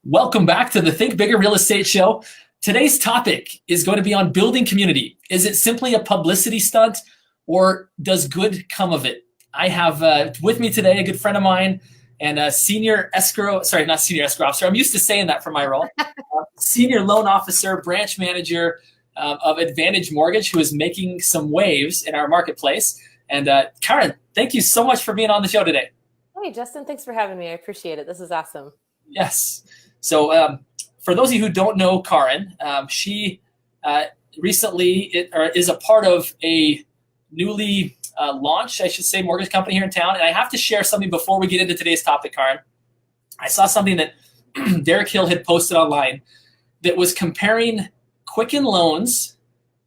Welcome back to the Think Bigger Real Estate Show. Today's topic is going to be on building community. Is it simply a publicity stunt or does good come of it? I have with me today a good friend of mine and a senior escrow, sorry, not senior escrow officer. I'm used to saying that for my role. Senior loan officer, branch manager of Advantage Mortgage, who is making some waves in our marketplace. And Kahren, thank you so much for being on the show today. Hey, Justin, thanks for having me. I appreciate it. This is awesome. Yes. So for those of you who don't know Kahren, she recently is a part of a newly launched, I should say, mortgage company here in town. And I have to share something before we get into today's topic, Kahren. I saw something that Derek Hill had posted online that was comparing Quicken loans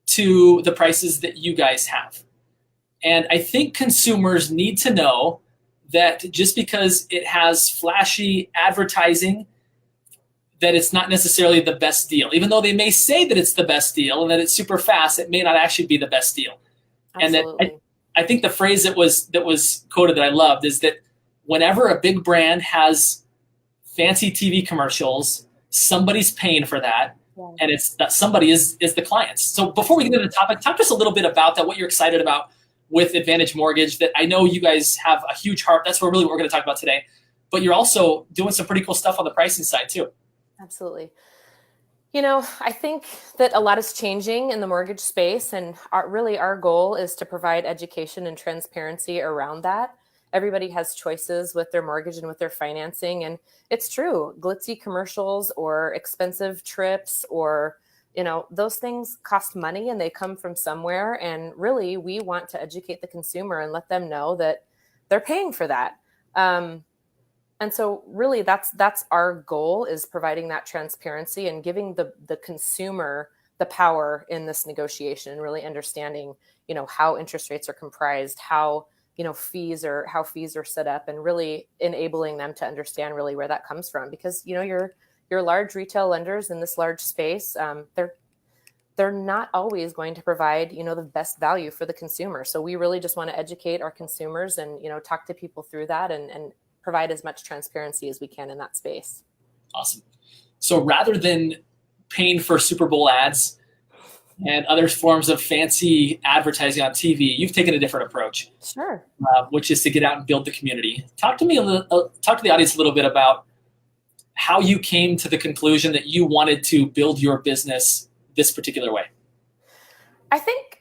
to the prices that you guys have. And I think consumers need to know that just because it has flashy advertising, that it's not necessarily the best deal. Even though they may say that it's the best deal and that it's super fast, it may not actually be the best deal. Absolutely. And that I think the phrase that was quoted that I loved is that whenever a big brand has fancy TV commercials, somebody's paying for that. Yeah. And it's that somebody is the clients. So before we get into the topic, talk to us a little bit about that, what you're excited about with Advantage Mortgage. That I know you guys have a huge heart. That's what we're going to talk about today. But you're also doing some pretty cool stuff on the pricing side too. Absolutely. I think that a lot is changing in the mortgage space, and our goal is to provide education and transparency around that. Everybody has choices with their mortgage and with their financing, and it's true. Glitzy commercials or expensive trips or those things cost money and they come from somewhere. And really, we want to educate the consumer and let them know that they're paying for that. And so really that's our goal, is providing that transparency and giving the consumer the power in this negotiation, and really understanding, how interest rates are comprised, how fees are set up, and really enabling them to understand really where that comes from. Because, your large retail lenders in this large space, they're not always going to provide, the best value for the consumer. So we really just want to educate our consumers and, talk to people through that and provide as much transparency as we can in that space. Awesome. So rather than paying for Super Bowl ads and other forms of fancy advertising on TV, you've taken a different approach. Sure. Which is to get out and build the community. Talk to the audience a little bit about how you came to the conclusion that you wanted to build your business this particular way. I think,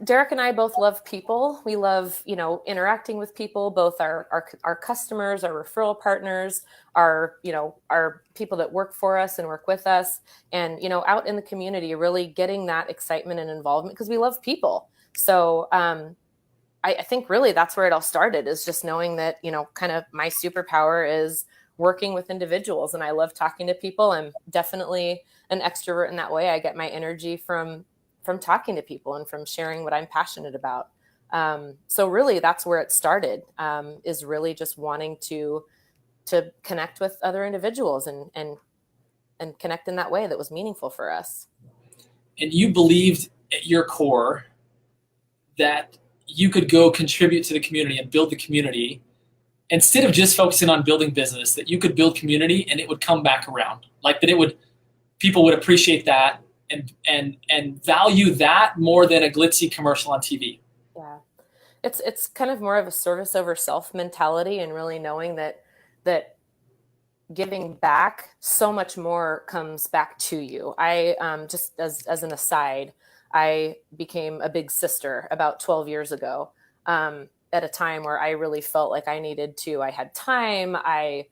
Derek and I both love people. We love, interacting with people, both our customers, our referral partners, our people that work for us and work with us, and, out in the community, really getting that excitement and involvement because we love people. So I think really that's where it all started, is just knowing that, kind of my superpower is working with individuals, and I love talking to people. I'm definitely an extrovert in that way. I get my energy from talking to people and from sharing what I'm passionate about. So really that's where it started, is really just wanting to connect with other individuals and connect in that way that was meaningful for us. And you believed at your core that you could go contribute to the community and build the community instead of just focusing on building business, that you could build community and it would come back around. Like that people would appreciate that and value that more than a glitzy commercial on TV. Yeah. It's kind of more of a service over self mentality, and really knowing that giving back, so much more comes back to you. I just as an aside, I became a big sister about 12 years ago, at a time where I really felt like I had time. I,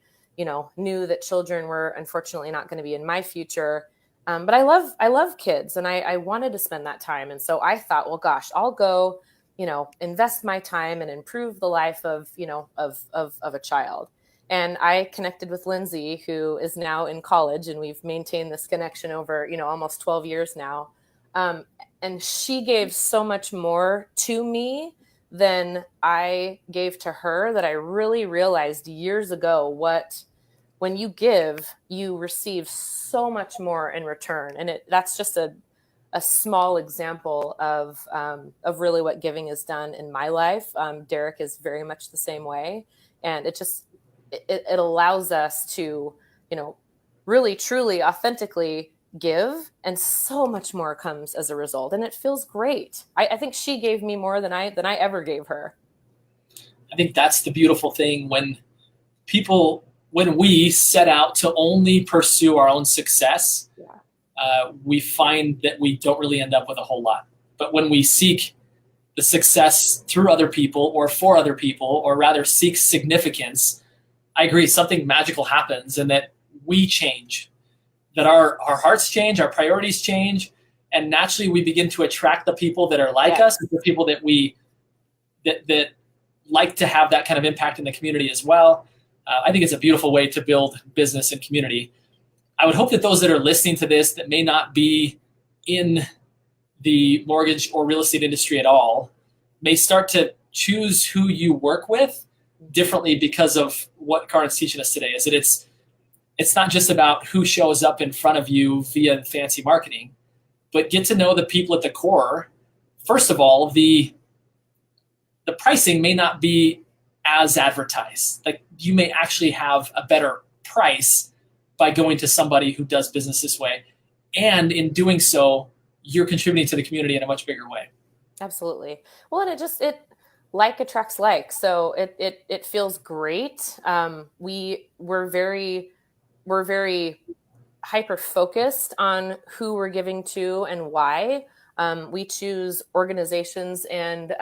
knew that children were unfortunately not going to be in my future. But I love kids, and I wanted to spend that time. And so I thought, well, gosh, I'll go, invest my time and improve the life of a child. And I connected with Lindsay, who is now in college, and we've maintained this connection over, almost 12 years now. And she gave so much more to me than I gave to her, that I really realized years ago when you give, you receive so much more in return. And that's just a small example of really what giving has done in my life. Derek is very much the same way. And it allows us to really, truly, authentically give, and so much more comes as a result, and it feels great. I think she gave me more than I ever gave her. I think that's the beautiful thing when we set out to only pursue our own success, Yeah. we find that we don't really end up with a whole lot. But when we seek the success through other people or for other people, or rather seek significance, I agree, something magical happens, and that we change, that our hearts change, our priorities change, and naturally we begin to attract the people that are like us, the people that that like to have that kind of impact in the community as well. I think it's a beautiful way to build business and community. I would hope that those that are listening to this that may not be in the mortgage or real estate industry at all may start to choose who you work with differently because of what Karen's teaching us today. Is that it's not just about who shows up in front of you via fancy marketing, but get to know the people at the core. First of all, the pricing may not be as advertised. Like, you may actually have a better price by going to somebody who does business this way. And in doing so, you're contributing to the community in a much bigger way. Absolutely. Well, and it like attracts like, so it feels great. We're very hyper focused on who we're giving to and why. We choose organizations, and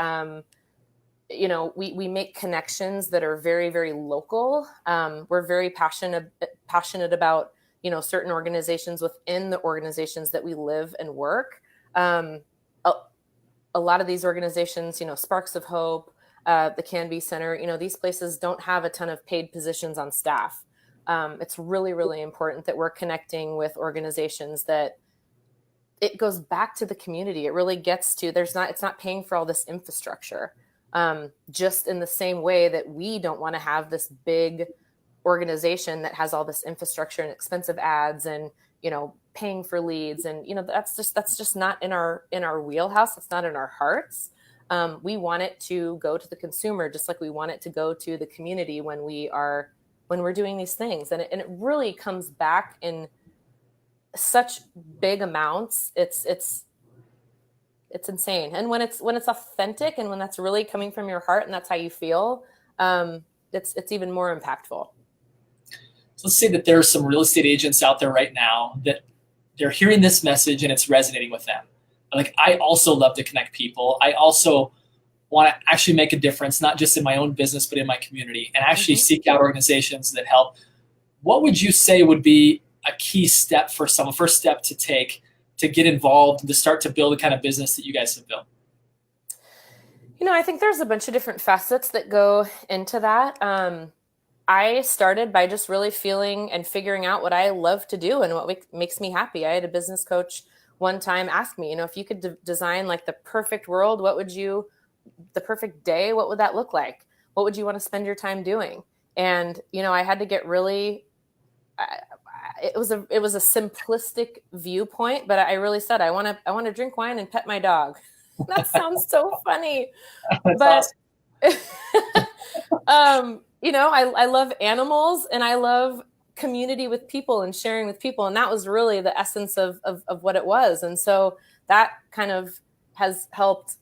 we make connections that are very, very local. We're very passionate about certain organizations within the organizations that we live and work. A lot of these organizations, Sparks of Hope, the Canby Center, these places don't have a ton of paid positions on staff. It's really, really important that we're connecting with organizations that it goes back to the community. It really gets to, it's not paying for all this infrastructure. Just in the same way that we don't want to have this big organization that has all this infrastructure and expensive ads and, paying for leads. And, that's just not in our wheelhouse. It's not in our hearts. We want it to go to the consumer, just like we want it to go to the community when we're doing these things. And it really comes back in such big amounts. It's insane. And when it's authentic, and when that's really coming from your heart and that's how you feel, it's even more impactful. So let's say that there are some real estate agents out there right now that they're hearing this message and it's resonating with them. Like, I also love to connect people. I also want to actually make a difference, not just in my own business, but in my community, and actually seek out organizations that help. What would you say would be a key step for someone, first step to take to get involved and to start to build the kind of business that you guys have built? I think there's a bunch of different facets that go into that. I started by just really feeling and figuring out what I love to do and what makes me happy. I had a business coach one time ask me, if you could design like the perfect world, the perfect day, what would that look like? What would you want to spend your time doing? And, I had to get really, it was a simplistic viewpoint, but I really said, I want to drink wine and pet my dog. That sounds so funny. That's but awesome. I love animals, and I love community with people and sharing with people. And that was really the essence of what it was. And so that kind of has helped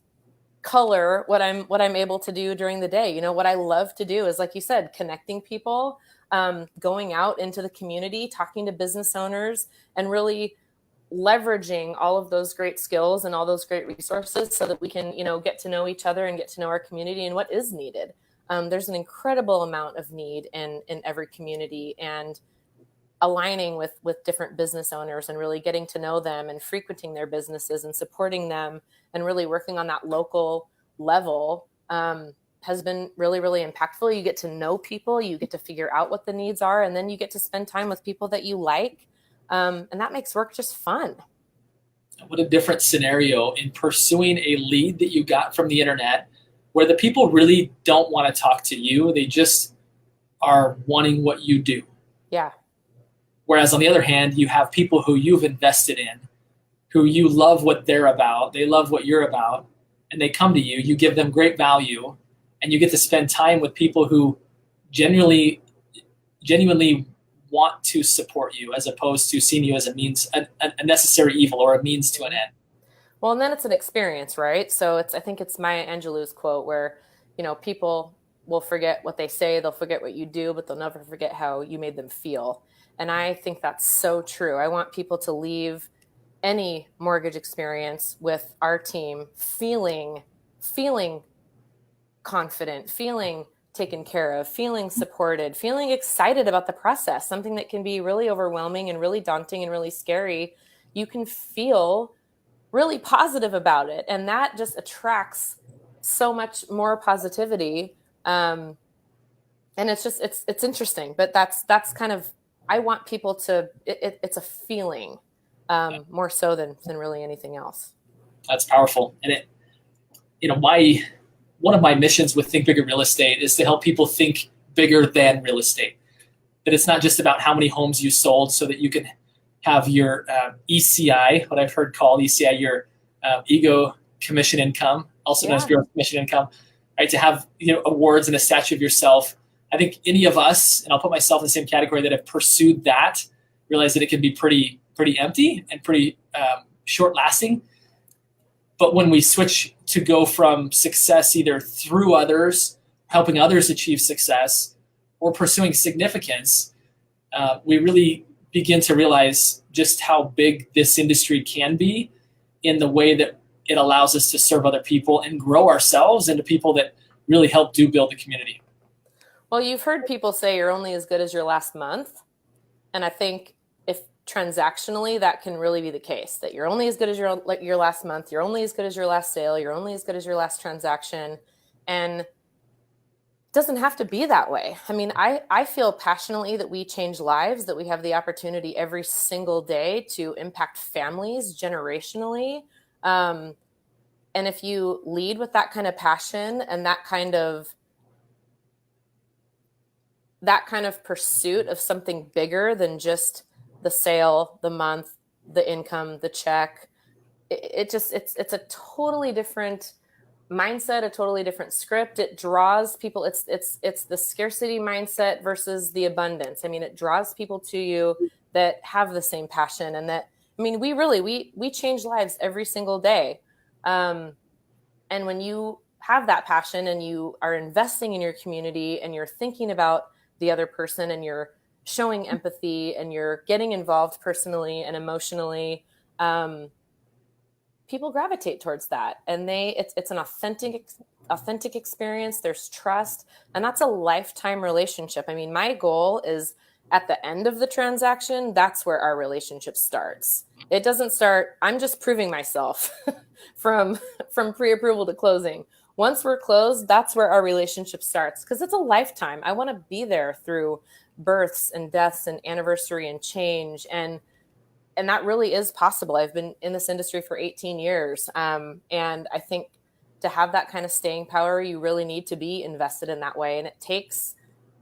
color what I'm able to do during the day. What I love to do is, like you said, connecting people, going out into the community, talking to business owners, and really leveraging all of those great skills and all those great resources so that we can, get to know each other and get to know our community and what is needed. There's an incredible amount of need in every community, and aligning with different business owners and really getting to know them and frequenting their businesses and supporting them and really working on that local level has been really, really impactful. You get to know people, you get to figure out what the needs are, and then you get to spend time with people that you like. And that makes work just fun. What a different scenario in pursuing a lead that you got from the internet, where the people really don't want to talk to you. They just are wanting what you do. Yeah. Whereas on the other hand, you have people who you've invested in, who you love what they're about, they love what you're about, and they come to you, you give them great value, and you get to spend time with people who genuinely want to support you as opposed to seeing you as a means, a necessary evil or a means to an end. Well, and then it's an experience, right? So I think it's Maya Angelou's quote where, people will forget what they say, they'll forget what you do, but they'll never forget how you made them feel. And I think that's so true. I want people to leave any mortgage experience with our team feeling confident, feeling taken care of, feeling supported, feeling excited about the process, something that can be really overwhelming and really daunting and really scary. You can feel really positive about it. And that just attracts so much more positivity. And it's interesting, but that's kind of, I want people to, it's a feeling more so than really anything else. That's powerful. And one of my missions with Think Bigger Real Estate is to help people think bigger than real estate. That it's not just about how many homes you sold so that you can have your ECI, what I've heard called ECI, your ego commission income, also known as gross commission income, right? To have awards and a statue of yourself. I think any of us, and I'll put myself in the same category, that have pursued that, realize that it can be pretty empty and pretty short lasting. But when we switch to go from success either through others, helping others achieve success, or pursuing significance, we really begin to realize just how big this industry can be in the way that it allows us to serve other people and grow ourselves into people that really help build the community. Well, you've heard people say you're only as good as your last month. And I think if transactionally, that can really be the case, that you're only as good as your last month, you're only as good as your last sale, you're only as good as your last transaction. And it doesn't have to be that way. I mean, I feel passionately that we change lives, that we have the opportunity every single day to impact families generationally. And if you lead with that kind of passion and that kind of pursuit of something bigger than just the sale, the month, the income, the check, it's a totally different mindset, a totally different script. It draws people. It's the scarcity mindset versus the abundance. I mean, it draws people to you that have the same passion, and that, I mean, we change lives every single day. And when you have that passion and you are investing in your community and you're thinking about the other person and you're showing empathy and you're getting involved personally and emotionally, people gravitate towards that. And it's an authentic experience. There's trust, and that's a lifetime relationship. I mean, my goal is at the end of the transaction, that's where our relationship starts. It doesn't start, I'm just proving myself from pre-approval to closing. Once we're closed, that's where our relationship starts, because it's a lifetime. I want to be there through births and deaths and anniversary and change. And that really is possible. I've been in this industry for 18 years. And I think to have that kind of staying power, you really need to be invested in that way. And it takes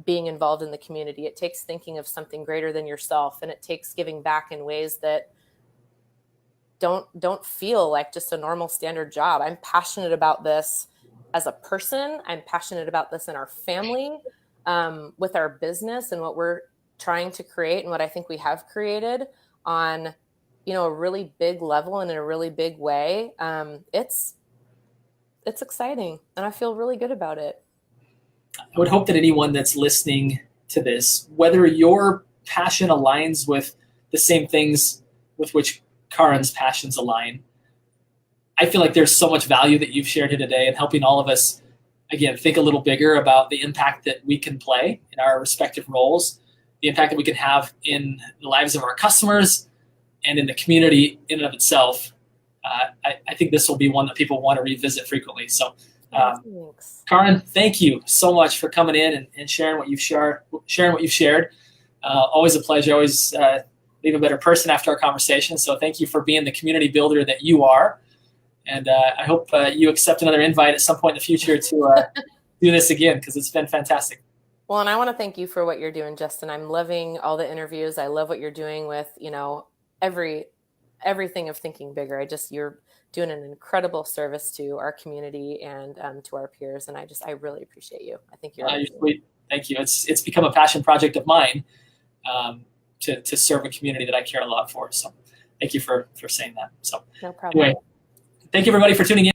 being involved in the community. It takes thinking of something greater than yourself. And it takes giving back in ways that don't feel like just a normal standard job. I'm passionate about this as a person. I'm passionate about this in our family, with our business and what we're trying to create and what I think we have created on, a really big level and in a really big way. It's exciting, and I feel really good about it. I would hope that anyone that's listening to this, whether your passion aligns with the same things with which Karen's passions align, I feel like there's so much value that you've shared here today in helping all of us, again, think a little bigger about the impact that we can play in our respective roles, the impact that we can have in the lives of our customers and in the community in and of itself. I think this will be one that people want to revisit frequently. So, Kahren, thank you so much for coming in and sharing what you've shared. Always a pleasure. Always leave a better person after our conversation. So thank you for being the community builder that you are. And I hope you accept another invite at some point in the future to do this again, because it's been fantastic. Well, and I want to thank you for what you're doing, Justin. I'm loving all the interviews. I love what you're doing with, everything of thinking bigger. You're doing an incredible service to our community and to our peers. And I really appreciate you. I think you're sweet. Thank you. It's become a passion project of mine. to serve a community that I care a lot for. So thank you for saying that. So no problem. Anyway, thank you everybody for tuning in.